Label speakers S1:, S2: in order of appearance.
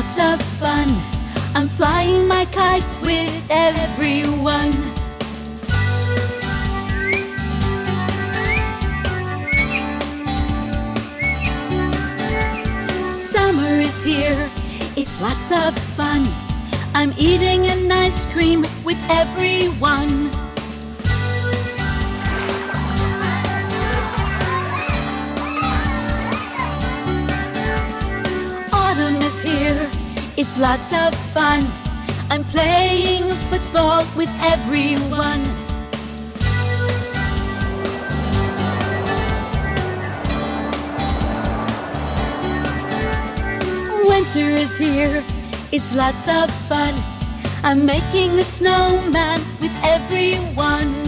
S1: lots of fun. I'm flying my kite with everyone. Summer is here, it's lots of fun. I'm eating an ice cream with everyone. Autumn is here, it's lots of fun. I'm playing football with everyone. Winter is here, it's lots of fun. I'm making a snowman with everyone.